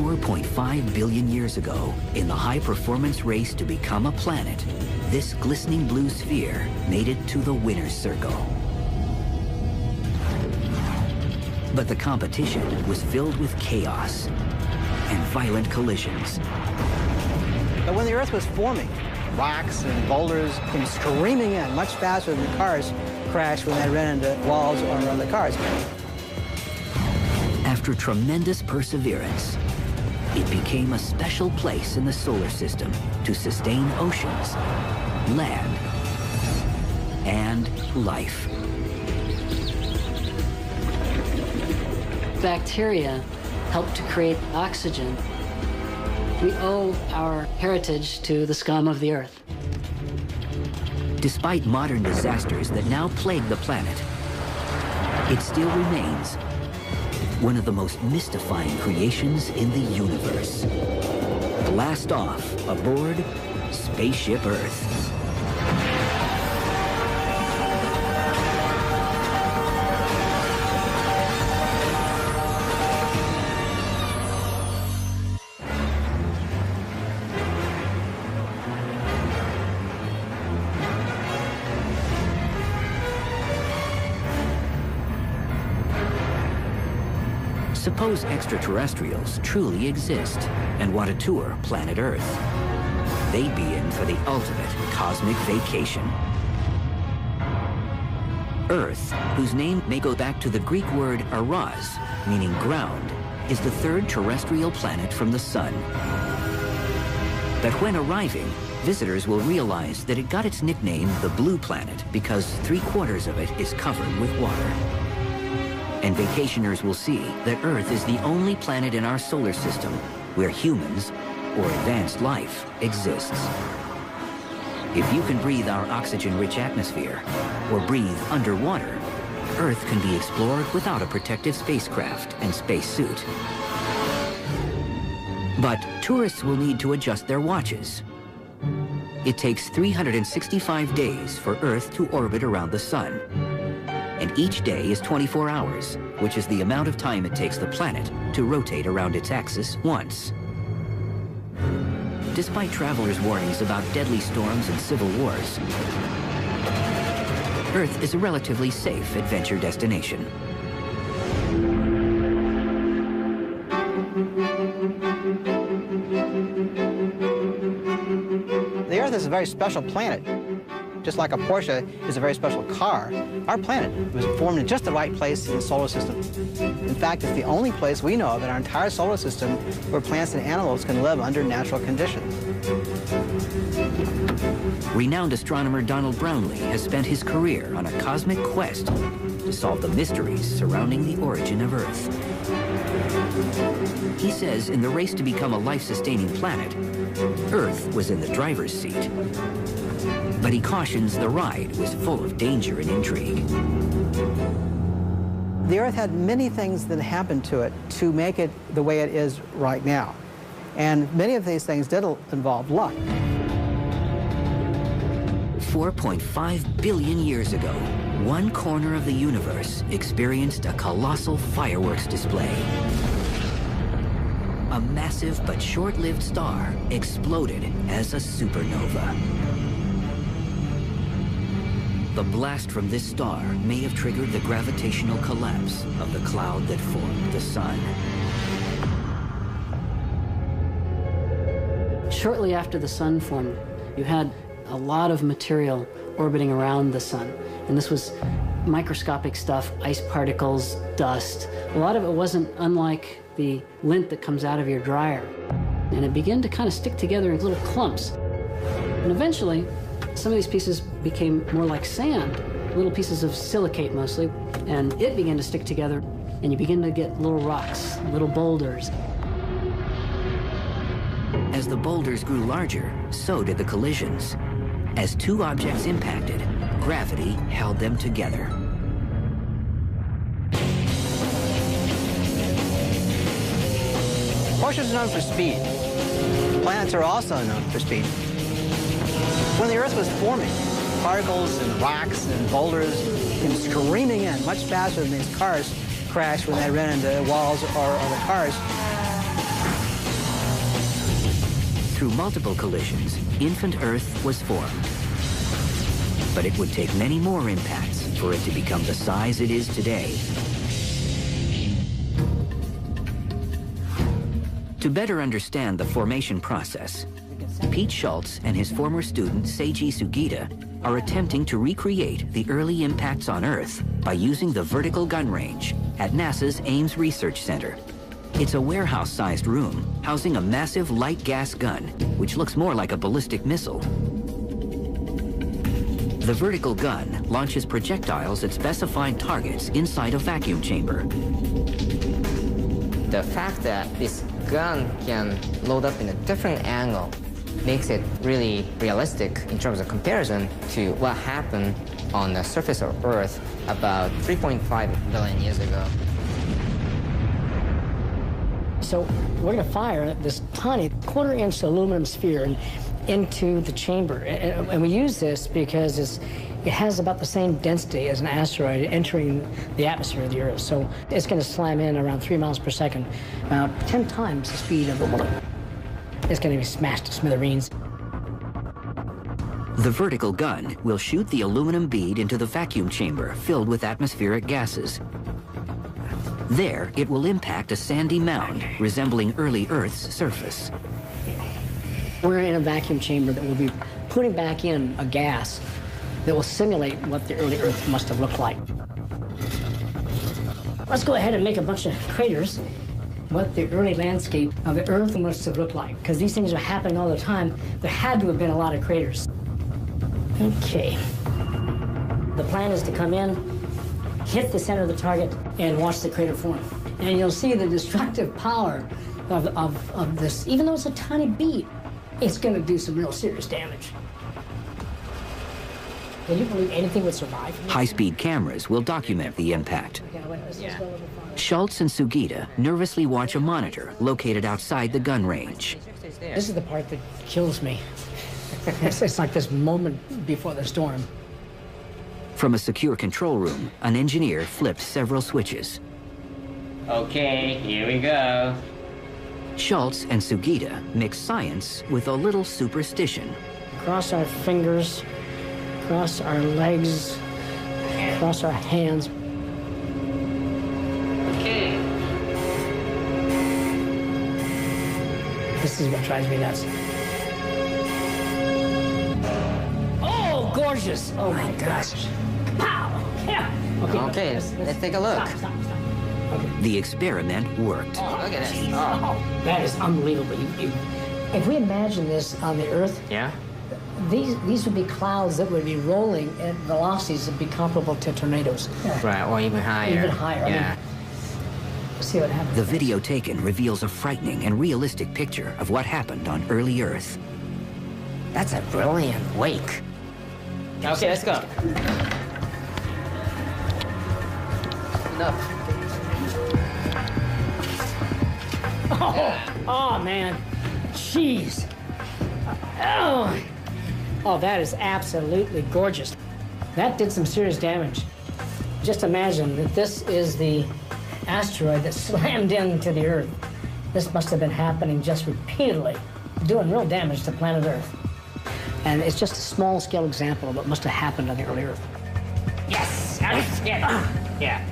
4.5 billion years ago, in the high-performance race to become a planet, this glistening blue sphere made it to the winner's circle. But the competition was filled with chaos and violent collisions. But when the Earth was forming, rocks and boulders came screaming in much faster than the cars crashed when they ran into walls or around the cars. After tremendous perseverance, it became a special place in the solar system to sustain oceans, land, and life. Bacteria helped to create oxygen. We owe our heritage to the scum of the Earth. Despite modern disasters that now plague the planet, it still remains one of the most mystifying creations in the universe. Blast off aboard Spaceship Earth. Suppose extraterrestrials truly exist and want to tour planet Earth. They'd be in for the ultimate cosmic vacation. Earth, whose name may go back to the Greek word aras, meaning ground, is the third terrestrial planet from the Sun. But when arriving, visitors will realize that it got its nickname the Blue Planet because 3/4 of it is covered with water. And vacationers will see that Earth is the only planet in our solar system where humans or advanced life exists. If you can breathe our oxygen-rich atmosphere or breathe underwater, Earth can be explored without a protective spacecraft and spacesuit. But tourists will need to adjust their watches. It takes 365 days for Earth to orbit around the Sun. And each day is 24 hours, which is the amount of time it takes the planet to rotate around its axis once. Despite travelers' warnings about deadly storms and civil wars, Earth is a relatively safe adventure destination. The Earth is a very special planet. Just like a Porsche is a very special car, our planet was formed in just the right place in the solar system. In fact, it's the only place we know of in our entire solar system where plants and animals can live under natural conditions. Renowned astronomer Donald Brownlee has spent his career on a cosmic quest to solve the mysteries surrounding the origin of Earth. He says in the race to become a life-sustaining planet, Earth was in the driver's seat. But he cautions the ride was full of danger and intrigue. The Earth had many things that happened to it to make it the way it is right now. And many of these things did involve luck. 4.5 billion years ago, one corner of the universe experienced a colossal fireworks display. A massive but short-lived star exploded as a supernova. The blast from this star may have triggered the gravitational collapse of the cloud that formed the Sun. Shortly after the Sun formed, you had a lot of material orbiting around the Sun. And this was microscopic stuff, ice particles, dust. A lot of it wasn't unlike the lint that comes out of your dryer. And it began to kind of stick together in little clumps. And eventually, some of these pieces became more like sand, little pieces of silicate mostly, and it began to stick together, and you begin to get little rocks, little boulders. As the boulders grew larger, so did the collisions. As two objects impacted, gravity held them together. Porsches are known for speed. Planets are also known for speed. When the Earth was forming, particles and rocks and boulders came screaming in much faster than these cars crashed when they ran into walls or other cars. through multiple collisions, infant Earth was formed. But it would take many more impacts for it to become the size it is today. To better understand the formation process, Pete Schultz and his former student Seiji Sugita are attempting to recreate the early impacts on Earth by using the vertical gun range at NASA's Ames Research Center. It's a warehouse-sized room housing a massive light gas gun, which looks more like a ballistic missile. The vertical gun launches projectiles at specified targets inside a vacuum chamber. The fact that this gun can load up in a different angle makes it really realistic in terms of comparison to what happened on the surface of Earth about 3.5 billion years ago. So we're going to fire this tiny quarter-inch aluminum sphere into the chamber. And we use this because it has about the same density as an asteroid entering the atmosphere of the Earth. So it's going to slam in around 3 miles per second, about 10 times the speed of the bullet. It's going to be smashed to smithereens. The vertical gun will shoot the aluminum bead into the vacuum chamber filled with atmospheric gases. There, it will impact a sandy mound resembling early Earth's surface. We're in a vacuum chamber that will be putting back in a gas that will simulate what the early Earth must have looked like. Let's go ahead and make a bunch of craters, what the early landscape of the Earth must have looked like. Because these things are happening all the time, there had to have been a lot of craters. Okay. The plan is to come in, hit the center of the target, and watch the crater form. And you'll see the destructive power of this. Even though it's a tiny bead, it's going to do some real serious damage. Can you believe anything would survive? High-speed cameras will document the impact. Schultz and Sugita nervously watch a monitor located outside the gun range. This is the part that kills me. It's like this moment before the storm. From a secure control room, an engineer flips several switches. Okay, here we go. Schultz and Sugita mix science with a little superstition. Cross our fingers, cross our legs, cross our hands. Okay. This is what drives me nuts. Oh, gorgeous! Oh my gosh. Pow! Yeah! Okay, let's take a look. Stop. The experiment worked. Oh, look at this. Oh, that is unbelievable. If we imagine this on the Earth, Yeah? these would be clouds that would be rolling at velocities that would be comparable to tornadoes. Right, or even higher. Even higher. Yeah. Let's see what happens. The video taken reveals a frightening and realistic picture of what happened on early Earth. That's a brilliant wake. Okay, let's go. Enough. Oh man, jeez. Oh, that is absolutely gorgeous. That did some serious damage. Just imagine that this is the asteroid that slammed into the Earth. This must have been happening just repeatedly, doing real damage to planet Earth. And it's just a small-scale example of what must have happened on the early Earth. Yes! Yeah.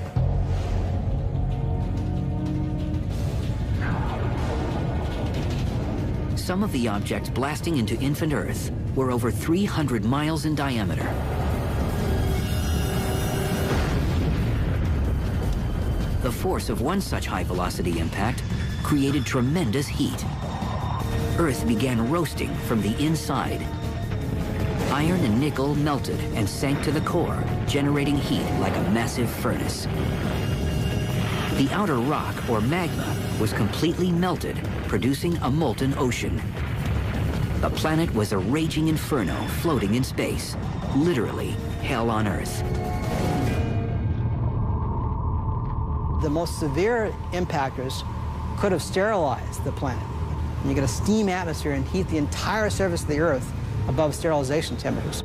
Some of the objects blasting into infant Earth were over 300 miles in diameter. The force of one such high-velocity impact created tremendous heat. Earth began roasting from the inside. Iron and nickel melted and sank to the core, generating heat like a massive furnace. The outer rock, or magma, was completely melted, producing a molten ocean. The planet was a raging inferno floating in space, literally hell on Earth. The most severe impactors could have sterilized the planet. And you get a steam atmosphere and heat the entire surface of the Earth above sterilization temperatures.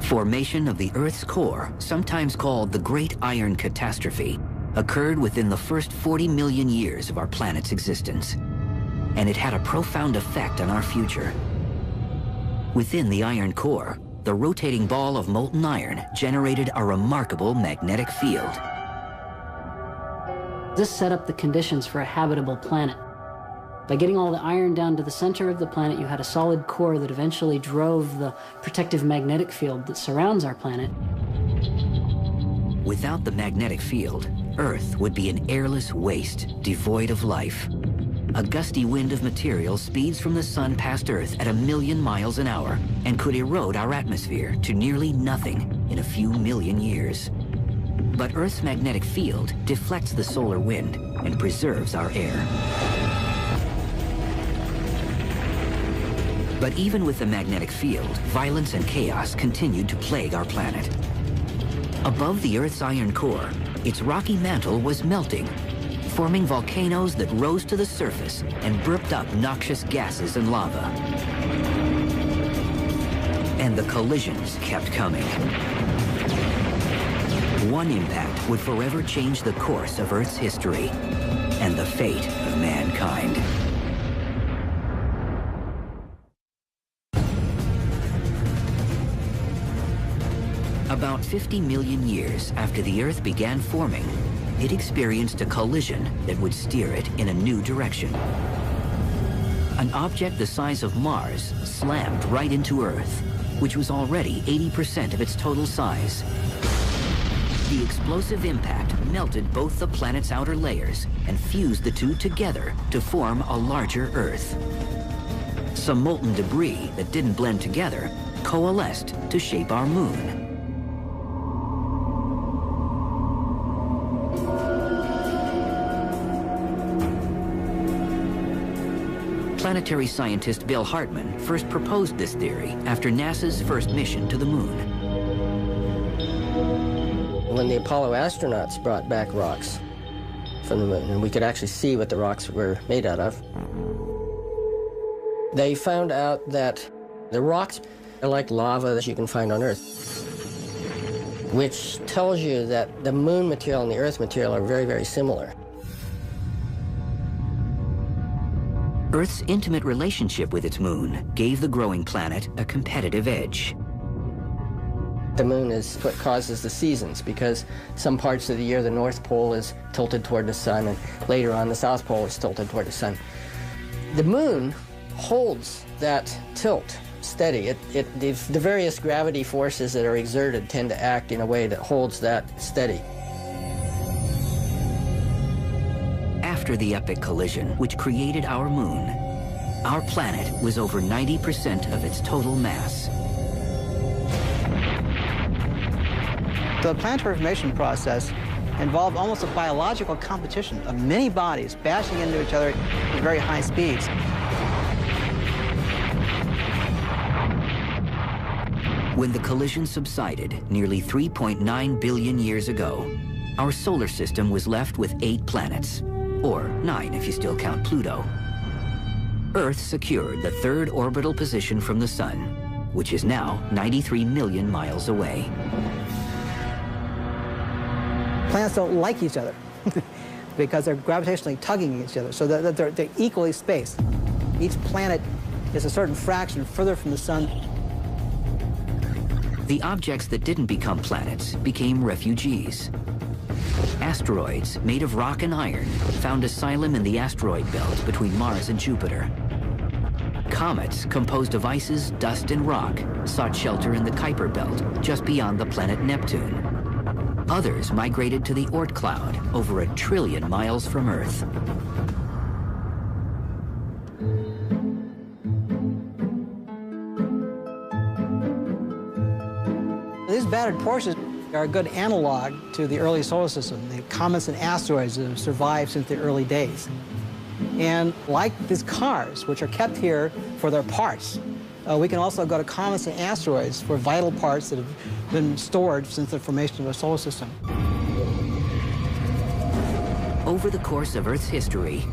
Formation of the Earth's core, sometimes called the Great Iron Catastrophe, occurred within the first 40 million years of our planet's existence. and it had a profound effect on our future. Within the iron core, the rotating ball of molten iron generated a remarkable magnetic field. This set up the conditions for a habitable planet. By getting all the iron down to the center of the planet, you had a solid core that eventually drove the protective magnetic field that surrounds our planet. Without the magnetic field, Earth would be an airless waste, devoid of life. A gusty wind of material speeds from the sun past Earth at 1,000,000 miles an hour and could erode our atmosphere to nearly nothing in a few million years. But Earth's magnetic field deflects the solar wind and preserves our air. But even with the magnetic field, violence and chaos continued to plague our planet. Above the Earth's iron core, its rocky mantle was melting, forming volcanoes that rose to the surface and burped up noxious gases and lava. And the collisions kept coming. One impact would forever change the course of Earth's history and the fate of mankind. About 50 million years after the Earth began forming, it experienced a collision that would steer it in a new direction. An object the size of Mars slammed right into Earth, which was already 80% of its total size. The explosive impact melted both the planet's outer layers and fused the two together to form a larger Earth. Some molten debris that didn't blend together coalesced to shape our moon. Planetary scientist Bill Hartmann first proposed this theory after NASA's first mission to the moon. When the Apollo astronauts brought back rocks from the moon, and we could actually see what the rocks were made out of, they found out that the rocks are like lava that you can find on Earth, which tells you that the moon material and the Earth material are very, very similar. Earth's intimate relationship with its moon gave the growing planet a competitive edge. The moon is what causes the seasons, because some parts of the year the North Pole is tilted toward the sun, and later on the South Pole is tilted toward the sun. The moon holds that tilt steady. The various gravity forces that are exerted tend to act in a way that holds that steady. After the epic collision, which created our moon, our planet was over 90% of its total mass. The planetary formation process involved almost a biological competition of many bodies bashing into each other at very high speeds. When the collision subsided nearly 3.9 billion years ago, our solar system was left with 8 planets. Or 9 if you still count Pluto. Earth secured the third orbital position from the sun, which is now 93 million miles away. Planets don't like each other because they're gravitationally tugging each other, so that they're equally spaced. Each planet is a certain fraction further from the sun. The objects that didn't become planets became refugees. Asteroids made of rock and iron found asylum in the asteroid belt between Mars and Jupiter. Comets composed of ices, dust, and rock sought shelter in the Kuiper belt just beyond the planet Neptune. Others migrated to the Oort cloud over 1 trillion miles from Earth. These battered Porsches are a good analog to the early solar system, the comets and asteroids that have survived since the early days. And like these cars, which are kept here for their parts, we can also go to comets and asteroids for vital parts that have been stored since the formation of the solar system. Over the course of Earth's history,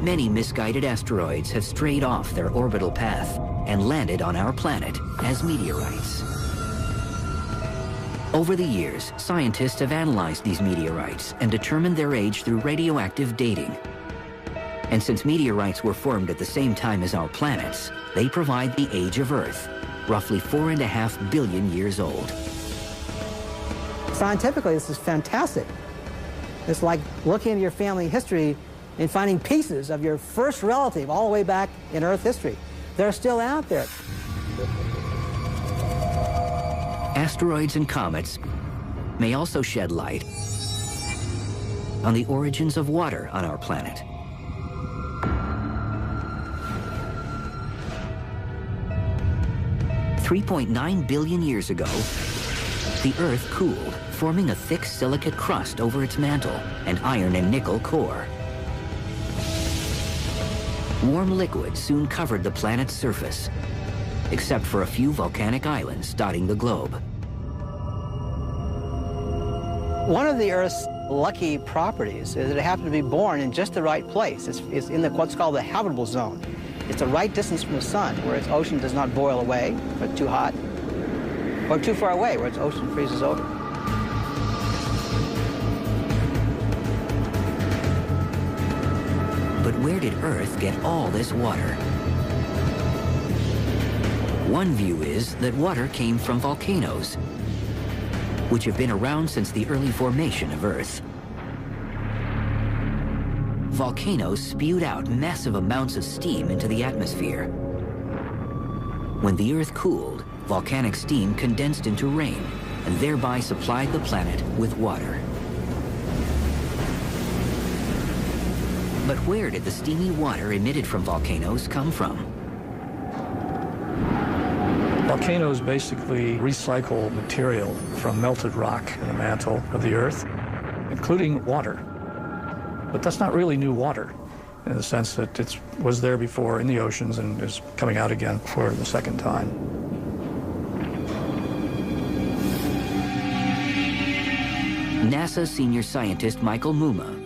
many misguided asteroids have strayed off their orbital path and landed on our planet as meteorites. Over the years, scientists have analyzed these meteorites and determined their age through radioactive dating. And since meteorites were formed at the same time as our planets, they provide the age of Earth, roughly 4.5 billion years old. Scientifically, this is fantastic. It's like looking at your family history and finding pieces of your first relative all the way back in Earth history. They're still out there. Asteroids and comets may also shed light on the origins of water on our planet. $3.9 billion years ago, the Earth cooled, forming a thick silicate crust over its mantle and iron and nickel core. Warm liquid soon covered the planet's surface, except for a few volcanic islands dotting the globe. One of the Earth's lucky properties is that it happened to be born in just the right place. It's in what's called the habitable zone. It's the right distance from the sun, where its ocean does not boil away, or it's too hot, or too far away, where its ocean freezes over. But where did Earth get all this water? One view is that water came from volcanoes, which have been around since the early formation of Earth. Volcanoes spewed out massive amounts of steam into the atmosphere. When the Earth cooled, volcanic steam condensed into rain and thereby supplied the planet with water. But where did the steamy water emitted from volcanoes come from? Volcanoes basically recycle material from melted rock in the mantle of the Earth, including water. But that's not really new water, in the sense that it was there before in the oceans and is coming out again for the second time. NASA senior scientist Michael Muma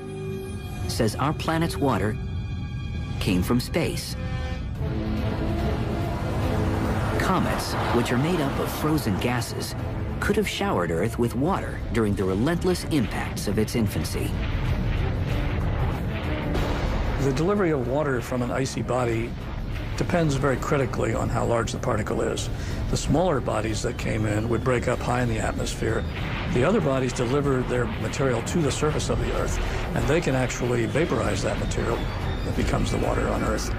says our planet's water came from space. Comets, which are made up of frozen gases, could have showered Earth with water during the relentless impacts of its infancy. The delivery of water from an icy body depends very critically on how large the particle is. The smaller bodies that came in would break up high in the atmosphere. The other bodies deliver their material to the surface of the Earth, and they can actually vaporize that material that becomes the water on Earth.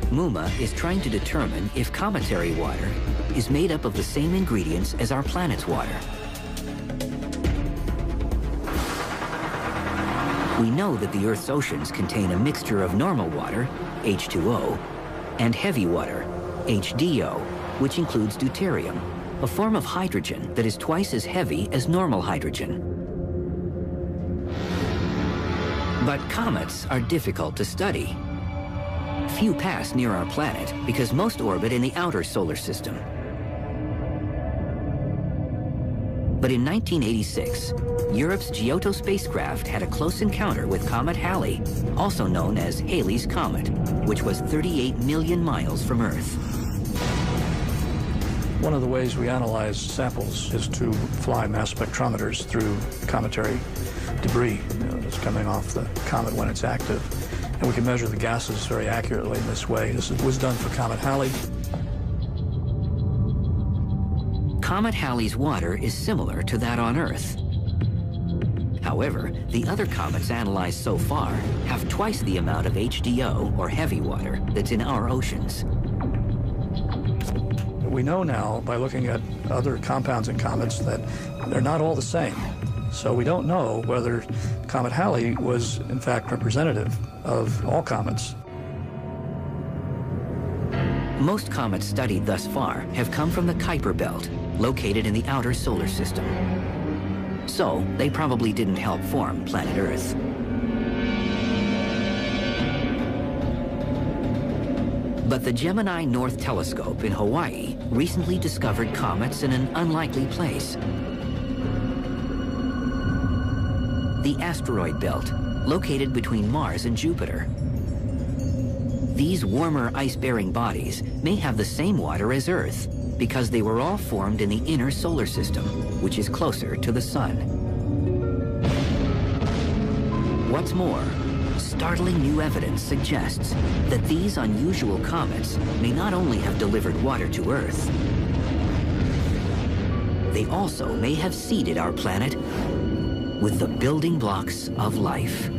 Muma is trying to determine if cometary water is made up of the same ingredients as our planet's water. We know that the Earth's oceans contain a mixture of normal water, H2O, and heavy water, HDO, which includes deuterium, a form of hydrogen that is twice as heavy as normal hydrogen. But comets are difficult to study. Few pass near our planet because most orbit in the outer solar system. But in 1986, Europe's Giotto spacecraft had a close encounter with Comet Halley, also known as Halley's Comet, which was 38 million miles from Earth. One of the ways we analyze samples is to fly mass spectrometers through cometary debris that's coming off the comet when it's active. And we can measure the gases very accurately in this way. This was done for Comet Halley. Comet Halley's water is similar to that on Earth. However, the other comets analyzed so far have twice the amount of HDO, or heavy water, that's in our oceans. We know now, by looking at other compounds in comets, that they're not all the same. So we don't know whether Comet Halley was, in fact, representative of all comets. Most comets studied thus far have come from the Kuiper Belt, located in the outer solar system. So they probably didn't help form planet Earth. But the Gemini North Telescope in Hawaii recently discovered comets in an unlikely place. The asteroid belt, located between Mars and Jupiter. These warmer ice-bearing bodies may have the same water as Earth because they were all formed in the inner solar system, which is closer to the sun. What's more, startling new evidence suggests that these unusual comets may not only have delivered water to Earth, they also may have seeded our planet with the building blocks of life.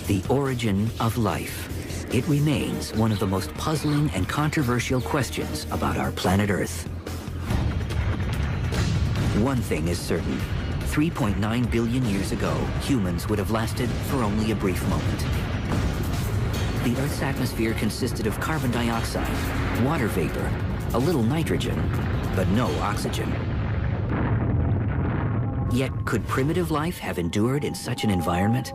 The origin of life. It remains one of the most puzzling and controversial questions about our planet Earth. One thing is certain. 3.9 billion years ago, humans would have lasted for only a brief moment. The Earth's atmosphere consisted of carbon dioxide, water vapor, a little nitrogen, but no oxygen. Yet, could primitive life have endured in such an environment?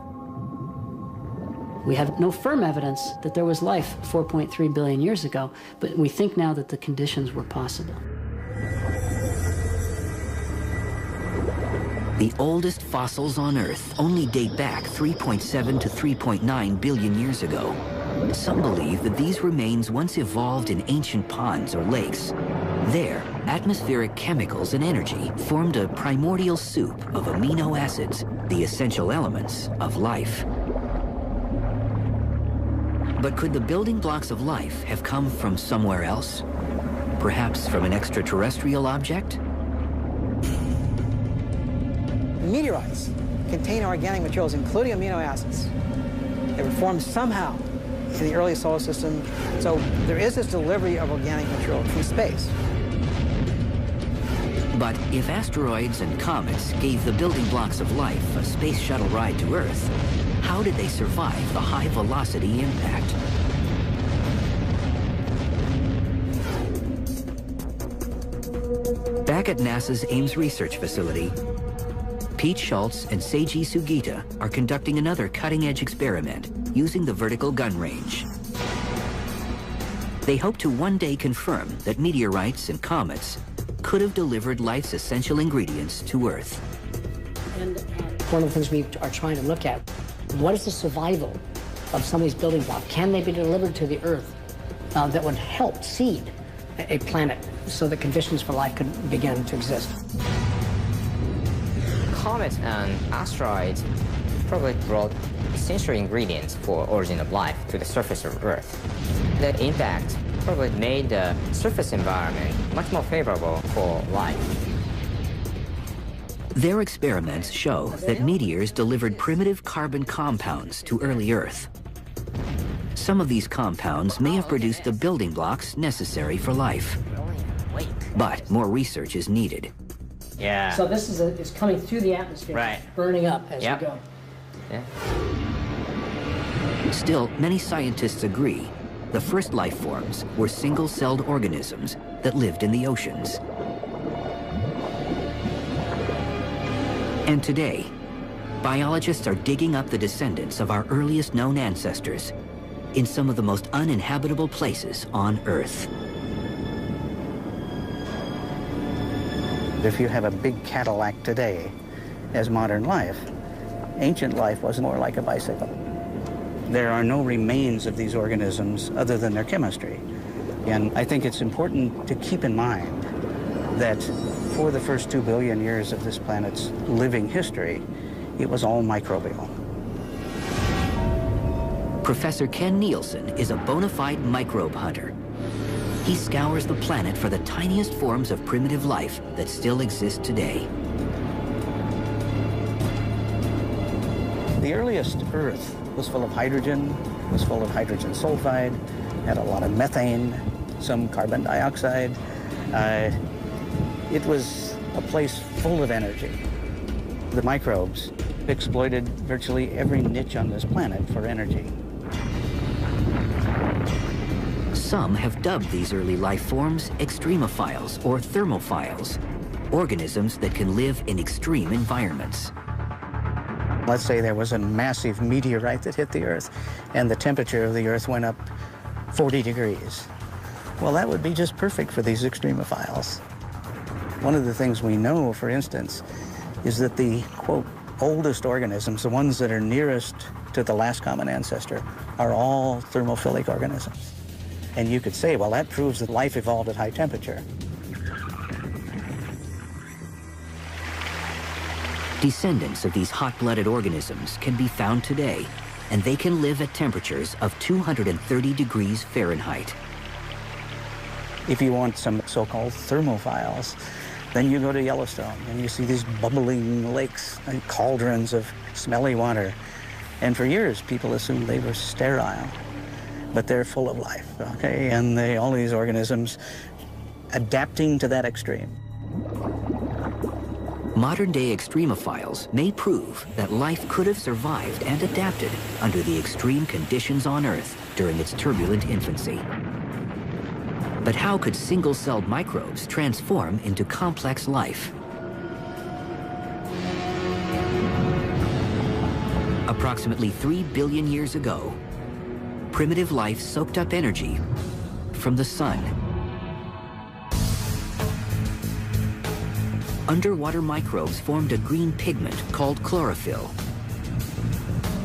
We have no firm evidence that there was life 4.3 billion years ago, but we think now that the conditions were possible. The oldest fossils on Earth only date back 3.7 to 3.9 billion years ago. Some believe that these remains once evolved in ancient ponds or lakes. There, atmospheric chemicals and energy formed a primordial soup of amino acids, the essential elements of life. But could the building blocks of life have come from somewhere else? Perhaps from an extraterrestrial object? Meteorites contain organic materials, including amino acids. They were formed somehow in the early solar system. So there is this delivery of organic material from space. But if asteroids and comets gave the building blocks of life a space shuttle ride to Earth, how did they survive the high-velocity impact? Back at NASA's Ames Research Facility, Pete Schultz and Seiji Sugita are conducting another cutting-edge experiment using the vertical gun range. They hope to one day confirm that meteorites and comets could have delivered life's essential ingredients to Earth. And one of the things we are trying to look at, what is the survival of some of these building blocks? Can they be delivered to the Earth that would help seed a planet so that conditions for life could begin to exist? Comets and asteroids probably brought essential ingredients for origin of life to the surface of Earth. The impact probably made the surface environment much more favorable for life. Their experiments show that meteors delivered primitive carbon compounds to early Earth. Some of these compounds may have produced the building blocks necessary for life. But more research is needed. Yeah. So this is coming through the atmosphere, right, burning up as we go. Yeah. Still, many scientists agree the first life forms were single-celled organisms that lived in the oceans. And today, biologists are digging up the descendants of our earliest known ancestors in some of the most uninhabitable places on Earth. If you have a big Cadillac today as modern life, ancient life was more like a bicycle. There are no remains of these organisms other than their chemistry. And I think it's important to keep in mind that for the first 2 billion years of this planet's living history, it was all microbial. Professor Ken Nielsen is a bona fide microbe hunter. He scours the planet for the tiniest forms of primitive life that still exist today. The earliest Earth was full of hydrogen, was full of hydrogen sulfide, had a lot of methane, some carbon dioxide. It was a place full of energy. The microbes exploited virtually every niche on this planet for energy. Some have dubbed these early life forms extremophiles or thermophiles, organisms that can live in extreme environments. Let's say there was a massive meteorite that hit the Earth, and the temperature of the Earth went up 40 degrees. Well, that would be just perfect for these extremophiles. One of the things we know, for instance, is that the, quote, oldest organisms, the ones that are nearest to the last common ancestor, are all thermophilic organisms. And you could say, well, that proves that life evolved at high temperature. Descendants of these hot-blooded organisms can be found today, and they can live at temperatures of 230 degrees Fahrenheit. If you want some so-called thermophiles, then you go to Yellowstone and you see these bubbling lakes and cauldrons of smelly water. And for years, people assumed they were sterile, but they're full of life, okay? And all these organisms adapting to that extreme. Modern-day extremophiles may prove that life could have survived and adapted under the extreme conditions on Earth during its turbulent infancy. But how could single-celled microbes transform into complex life? Approximately 3 billion years ago, primitive life soaked up energy from the sun. Underwater microbes formed a green pigment called chlorophyll.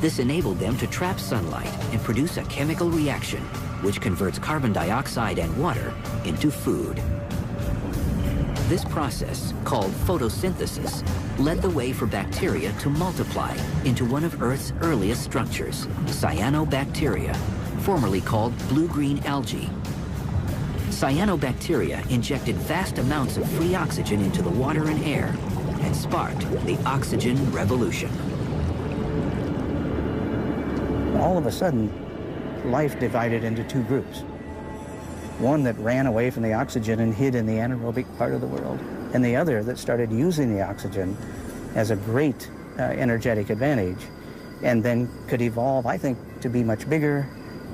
This enabled them to trap sunlight and produce a chemical reaction which converts carbon dioxide and water into food. This process, called photosynthesis, led the way for bacteria to multiply into one of Earth's earliest structures, cyanobacteria, formerly called blue-green algae. Cyanobacteria injected vast amounts of free oxygen into the water and air and sparked the oxygen revolution. All of a sudden, life divided into two groups. One that ran away from the oxygen and hid in the anaerobic part of the world, and the other that started using the oxygen as a great energetic advantage, and then could evolve, I think, to be much bigger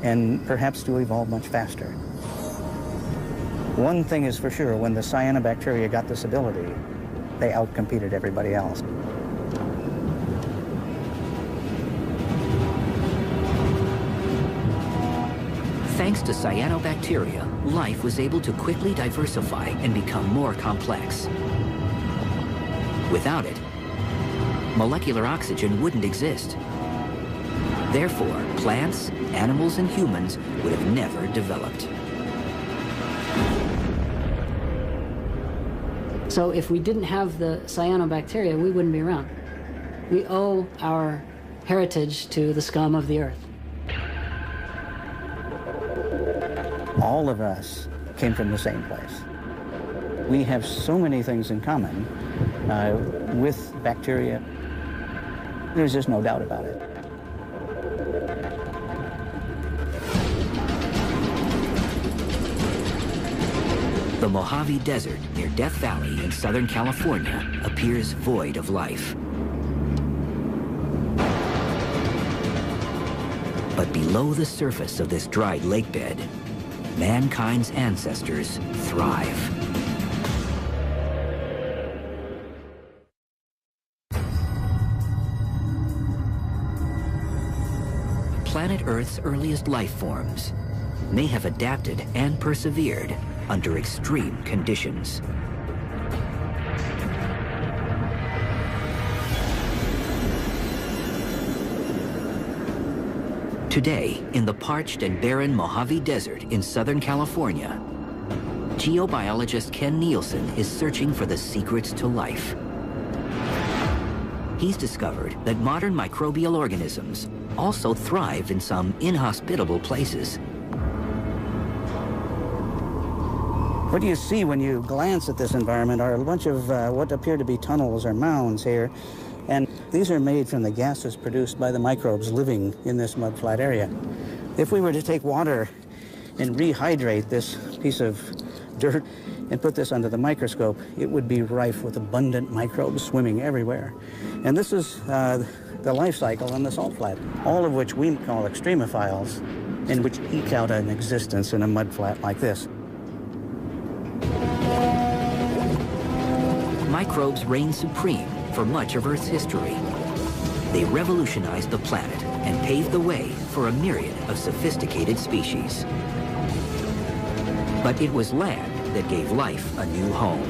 and perhaps to evolve much faster. One thing is for sure, when the cyanobacteria got this ability, they outcompeted everybody else. Thanks to cyanobacteria, life was able to quickly diversify and become more complex. Without it, molecular oxygen wouldn't exist. Therefore, plants, animals, and humans would have never developed. So if we didn't have the cyanobacteria, we wouldn't be around. We owe our heritage to the scum of the earth. All of us came from the same place. We have so many things in common with bacteria. There's just no doubt about it. The Mojave Desert near Death Valley in Southern California appears void of life. But below the surface of this dried lake bed, mankind's ancestors thrive. Planet Earth's earliest life forms may have adapted and persevered under extreme conditions. Today, in the parched and barren Mojave Desert in Southern California, geobiologist Ken Nielsen is searching for the secrets to life. He's discovered that modern microbial organisms also thrive in some inhospitable places. What you see when you glance at this environment are a bunch of what appear to be tunnels or mounds here. And these are made from the gases produced by the microbes living in this mudflat area. If we were to take water and rehydrate this piece of dirt and put this under the microscope, it would be rife with abundant microbes swimming everywhere. And this is the life cycle in the salt flat, all of which we call extremophiles, and which eke out an existence in a mudflat like this. Microbes reign supreme for much of Earth's history. They revolutionized the planet and paved the way for a myriad of sophisticated species. But it was land that gave life a new home.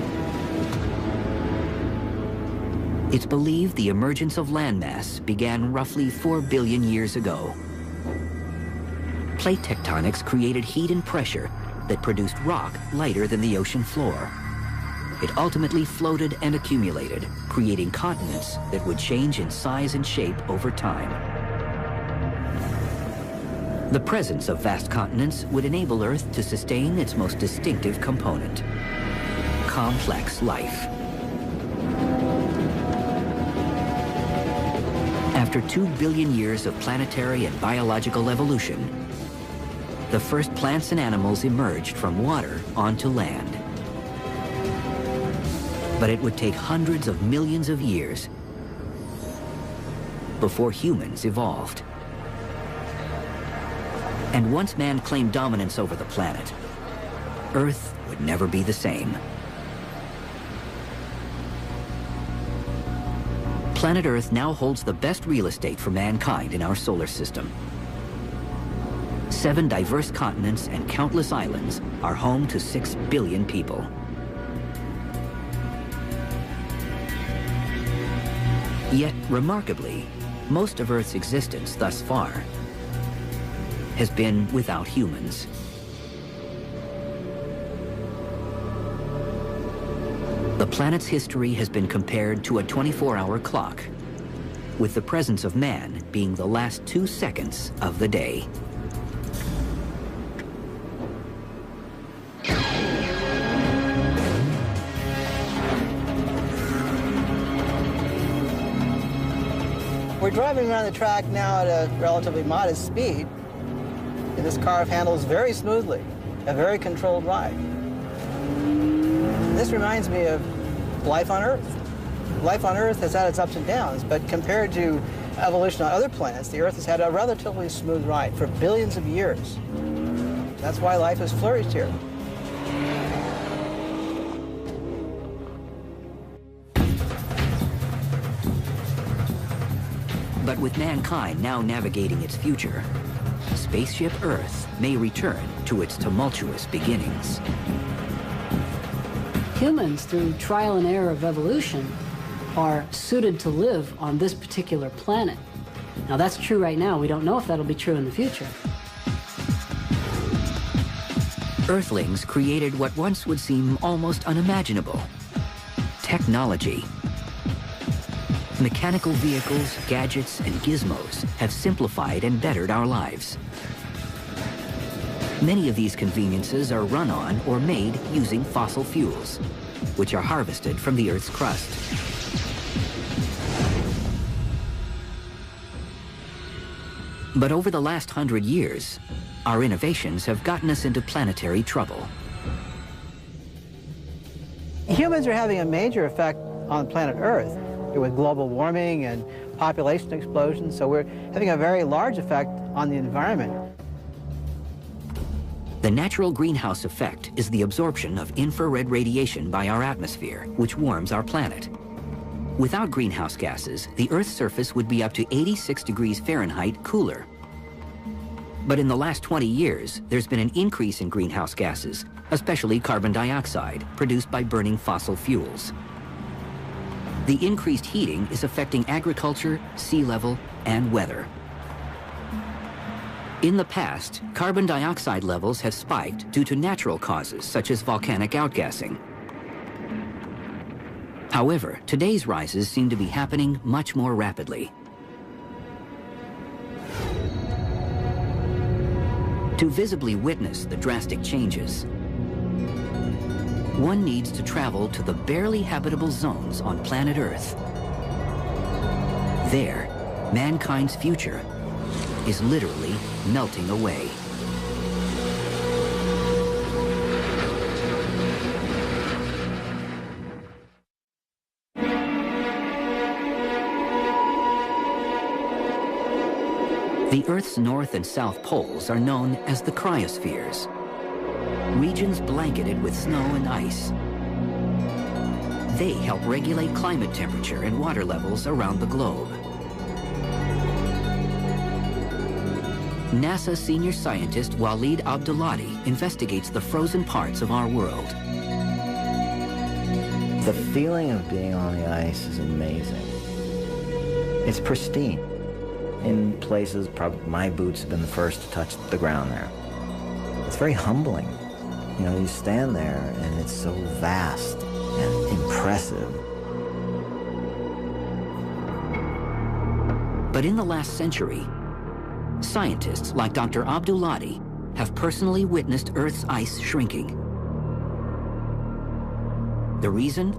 It's believed the emergence of landmass began roughly 4 billion years ago. Plate tectonics created heat and pressure that produced rock lighter than the ocean floor. it ultimately floated and accumulated, creating continents that would change in size and shape over time. The presence of vast continents would enable Earth to sustain its most distinctive component: complex life. After 2 billion years of planetary and biological evolution, the first plants and animals emerged from water onto land. But it would take hundreds of millions of years before humans evolved. And once man claimed dominance over the planet, Earth would never be the same. Planet Earth now holds the best real estate for mankind in our solar system. 7 diverse continents and countless islands are home to 6 billion people. Yet, remarkably, most of Earth's existence thus far has been without humans. The planet's history has been compared to a 24-hour clock, with the presence of man being the last 2 seconds of the day. We're driving around the track now at a relatively modest speed, and this car handles very smoothly, a very controlled ride. This reminds me of life on Earth. Life on Earth has had its ups and downs, but compared to evolution on other planets, the Earth has had a relatively smooth ride for billions of years. That's why life has flourished here. But with mankind now navigating its future, Spaceship Earth may return to its tumultuous beginnings. Humans, through trial and error of evolution, are suited to live on this particular planet. Now, that's true right now. We don't know if that'll be true in the future. Earthlings created what once would seem almost unimaginable: technology. Mechanical vehicles, gadgets, and gizmos have simplified and bettered our lives. Many of these conveniences are run on or made using fossil fuels, which are harvested from the Earth's crust. But over the last 100 years, our innovations have gotten us into planetary trouble. Humans are having a major effect on planet Earth with global warming and population explosion, so we're having a very large effect on the environment. The natural greenhouse effect is the absorption of infrared radiation by our atmosphere, which warms our planet. Without greenhouse gases, the Earth's surface would be up to 86 degrees Fahrenheit cooler. But in the last 20 years, there's been an increase in greenhouse gases, especially carbon dioxide, produced by burning fossil fuels. The increased heating is affecting agriculture, sea level, and weather. In the past, carbon dioxide levels have spiked due to natural causes, such as volcanic outgassing. However, today's rises seem to be happening much more rapidly. To visibly witness the drastic changes, one needs to travel to the barely habitable zones on planet Earth. There, mankind's future is literally melting away. The Earth's north and south poles are known as the cryospheres, regions blanketed with snow and ice. They help regulate climate temperature and water levels around the globe. NASA senior scientist Waleed Abdullati investigates the frozen parts of our world. The feeling of being on the ice is amazing. It's pristine. In places, probably my boots have been the first to touch the ground there. It's very humbling. You know, you stand there and it's so vast. and impressive. But in the last century, scientists like Dr. Abdulati have personally witnessed Earth's ice shrinking. The reason?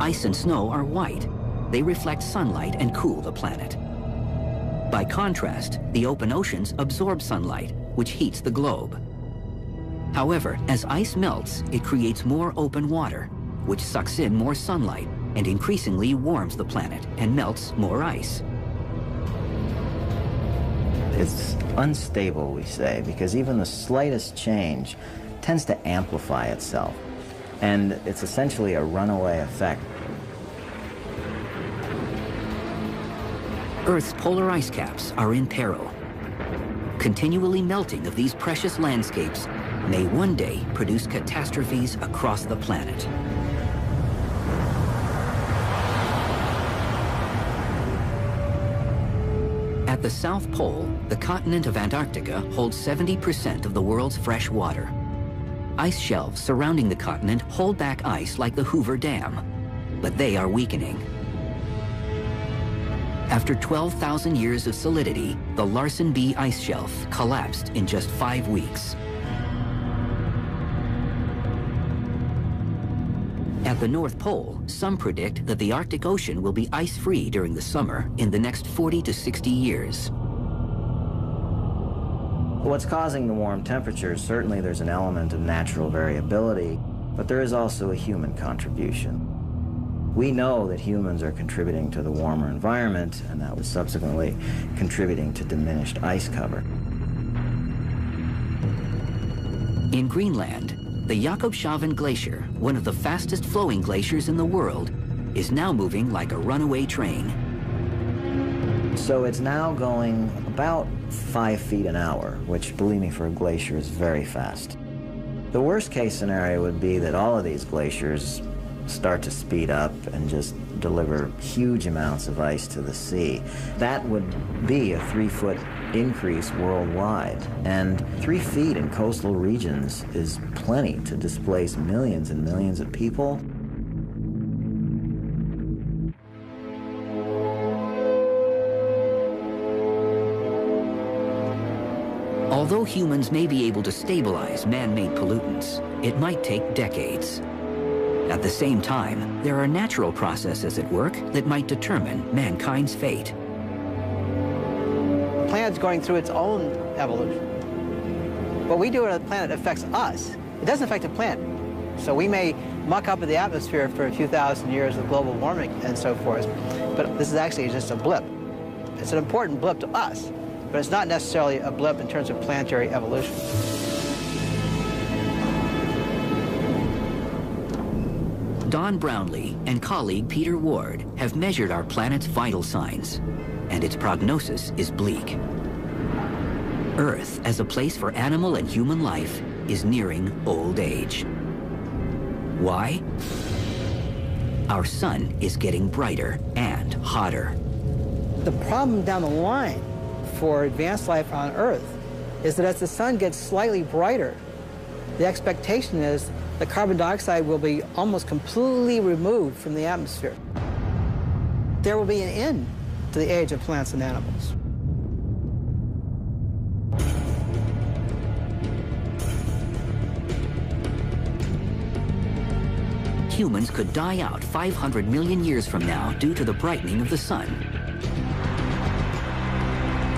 Ice and snow are white. They reflect sunlight and cool the planet. By contrast, the open oceans absorb sunlight, which heats the globe. However, as ice melts, it creates more open water, which sucks in more sunlight and increasingly warms the planet and melts more ice. It's unstable, we say, because even the slightest change tends to amplify itself. And it's essentially a runaway effect. Earth's polar ice caps are in peril. Continually melting of these precious landscapes may one day produce catastrophes across the planet. At the South Pole, the continent of Antarctica holds 70% of the world's fresh water. Ice shelves surrounding the continent hold back ice like the Hoover Dam, but they are weakening. After 12,000 years of solidity, the Larsen B ice shelf collapsed in just 5 weeks. At the North Pole, some predict that the Arctic Ocean will be ice-free during the summer in the next 40 to 60 years. What's causing the warm temperatures, certainly there's an element of natural variability, but there is also a human contribution. We know that humans are contributing to the warmer environment, and that was subsequently contributing to diminished ice cover. In Greenland, the Jakobshavn Glacier, one of the fastest flowing glaciers in the world, is now moving like a runaway train. So it's now going about 5 feet an hour, which, believe me, for a glacier is very fast. The worst case scenario would be that all of these glaciers start to speed up and just deliver huge amounts of ice to the sea. That would be a 3-foot increase worldwide. And 3 feet in coastal regions is plenty to displace millions and millions of people. Although humans may be able to stabilize man-made pollutants, it might take decades. At the same time, there are natural processes at work that might determine mankind's fate. The planet's going through its own evolution. What we do on the planet affects us. It doesn't affect the planet. So we may muck up in the atmosphere for a few thousand years of global warming and so forth, but this is actually just a blip. It's an important blip to us, but it's not necessarily a blip in terms of planetary evolution. Don Brownlee and colleague Peter Ward have measured our planet's vital signs, and its prognosis is bleak. Earth, as a place for animal and human life, is nearing old age. Why? Our sun is getting brighter and hotter. The problem down the line for advanced life on Earth is that as the sun gets slightly brighter, the expectation is that carbon dioxide will be almost completely removed from the atmosphere. There will be an end to the age of plants and animals. Humans could die out 500 million years from now due to the brightening of the sun.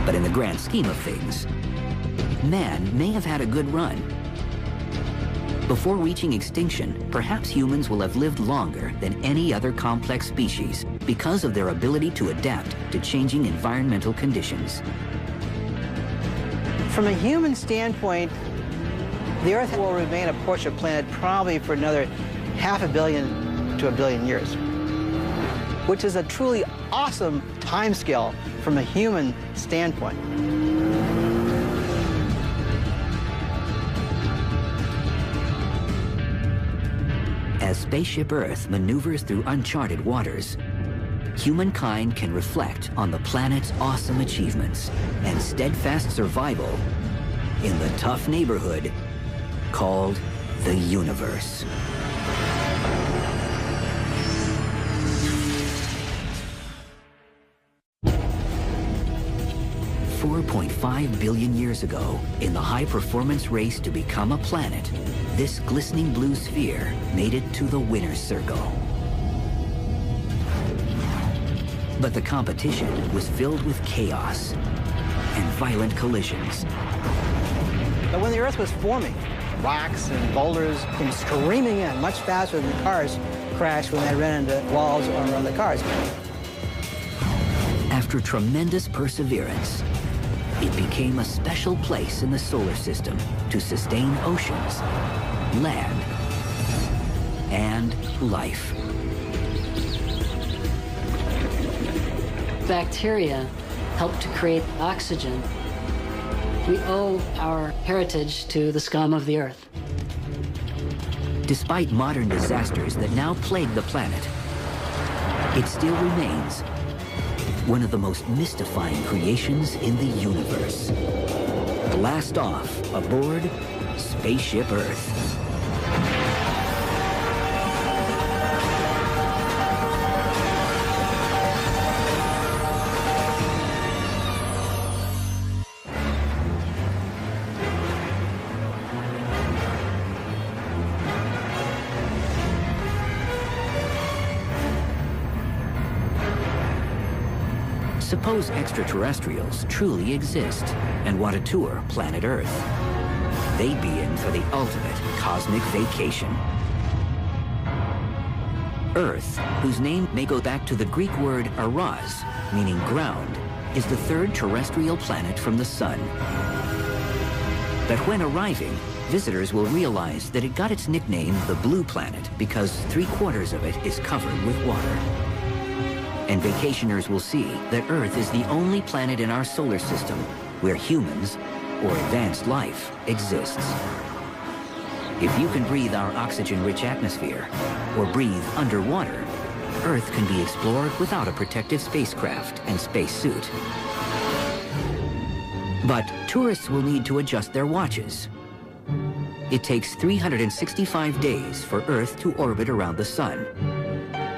But in the grand scheme of things, man may have had a good run. Before reaching extinction, perhaps humans will have lived longer than any other complex species because of their ability to adapt to changing environmental conditions. From a human standpoint, the Earth will remain a portion planet probably for another 500 million to 1 billion years, which is a truly awesome timescale from a human standpoint. As Spaceship Earth maneuvers through uncharted waters, humankind can reflect on the planet's awesome achievements and steadfast survival in the tough neighborhood called the universe. $4.5 billion years ago, in the high-performance race to become a planet, this glistening blue sphere made it to the winner's circle. But the competition was filled with chaos and violent collisions. But when the Earth was forming, rocks and boulders came screaming in much faster than cars crashed when they ran into walls or other cars. After tremendous perseverance, it became a special place in the solar system to sustain oceans, land, and life. Bacteria helped to create oxygen. We owe our heritage to the scum of the Earth. Despite modern disasters that now plague the planet, it still remains one of the most mystifying creations in the universe. Blast off aboard Spaceship Earth. Suppose extraterrestrials truly exist and want to tour planet Earth. They'd be in for the ultimate cosmic vacation. Earth, whose name may go back to the Greek word aras, meaning ground, is the third terrestrial planet from the Sun. But when arriving, visitors will realize that it got its nickname the Blue Planet because 3/4 of it is covered with water. And vacationers will see that Earth is the only planet in our solar system where humans or advanced life exists. If you can breathe our oxygen-rich atmosphere or breathe underwater, Earth can be explored without a protective spacecraft and spacesuit. But tourists will need to adjust their watches. It takes 365 days for Earth to orbit around the Sun.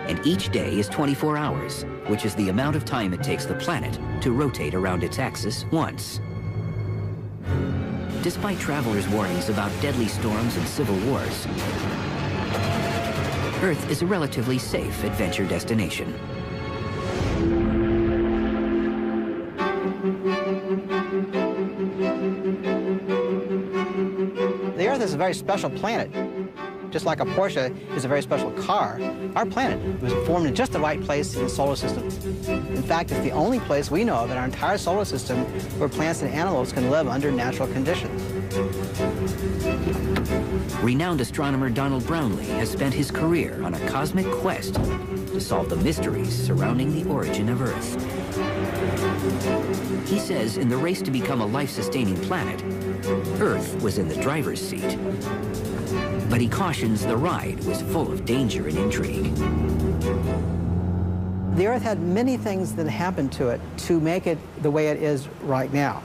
And each day is 24 hours, which is the amount of time it takes the planet to rotate around its axis once. Despite travelers' warnings about deadly storms and civil wars, Earth is a relatively safe adventure destination. The Earth is a very special planet. Just like a Porsche is a very special car, our planet was formed in just the right place in the solar system. In fact, it's the only place we know of in our entire solar system where plants and animals can live under natural conditions. Renowned astronomer Donald Brownlee has spent his career on a cosmic quest to solve the mysteries surrounding the origin of Earth. He says in the race to become a life-sustaining planet, Earth was in the driver's seat. But he cautions the ride was full of danger and intrigue. The Earth had many things that happened to it to make it the way it is right now.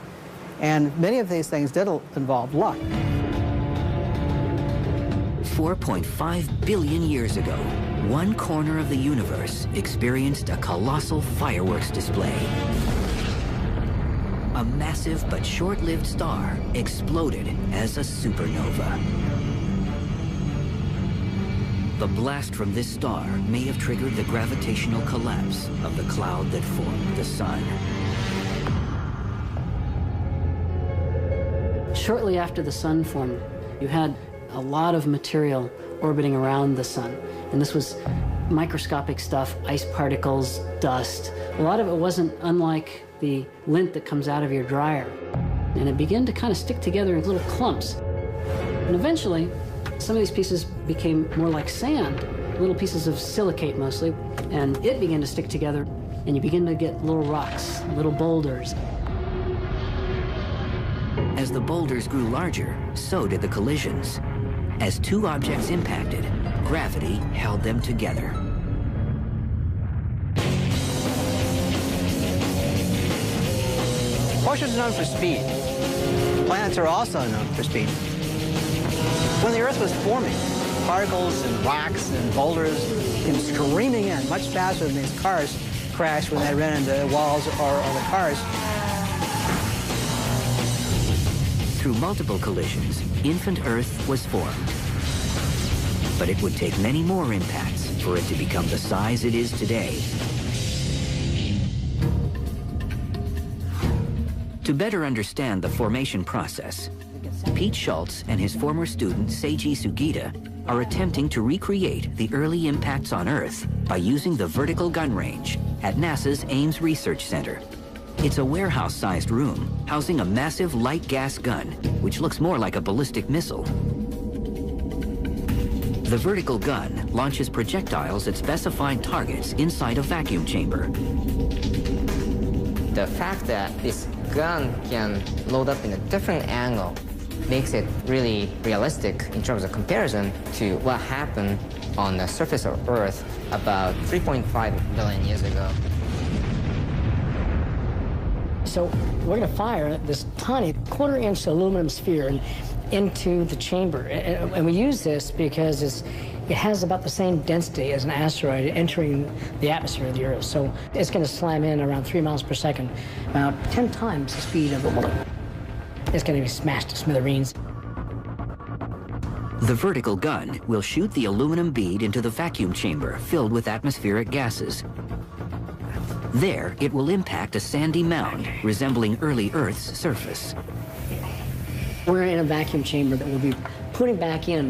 And many of these things did involve luck. 4.5 billion years ago, one corner of the universe experienced a colossal fireworks display. A massive but short-lived star exploded as a supernova. The blast from this star may have triggered the gravitational collapse of the cloud that formed the Sun. Shortly after the Sun formed, you had a lot of material orbiting around the Sun. And this was microscopic stuff, ice particles, dust. A lot of it wasn't unlike the lint that comes out of your dryer. And it began to kind of stick together in little clumps. And eventually, some of these pieces became more like sand, little pieces of silicate mostly, and it began to stick together, and you begin to get little rocks, little boulders. As the boulders grew larger, so did the collisions. As two objects impacted, gravity held them together. Porsches are known for speed. Planets are also known for speed. When when the Earth was forming, particles and rocks and boulders came screaming in much faster than these cars crashed when they ran into walls or the cars. Through multiple collisions, infant Earth was formed. But it would take many more impacts for it to become the size it is today. To better understand the formation process, Pete Schultz and his former student Seiji Sugita are attempting to recreate the early impacts on Earth by using the vertical gun range at NASA's Ames Research Center. It's a warehouse-sized room housing a massive light gas gun, which looks more like a ballistic missile. The vertical gun launches projectiles at specified targets inside a vacuum chamber. The fact that this gun can load up in a different angle makes it really realistic in terms of comparison to what happened on the surface of Earth about 3.5 billion years ago. So we're going to fire this tiny quarter-inch aluminum sphere into the chamber. And we use this because it has about the same density as an asteroid entering the atmosphere of the Earth. So it's going to slam in around 3 miles per second, about 10 times the speed of a bullet. It's going to be smashed to smithereens. The vertical gun will shoot the aluminum bead into the vacuum chamber filled with atmospheric gases. There, it will impact a sandy mound resembling early Earth's surface. We're in a vacuum chamber that we'll be putting back in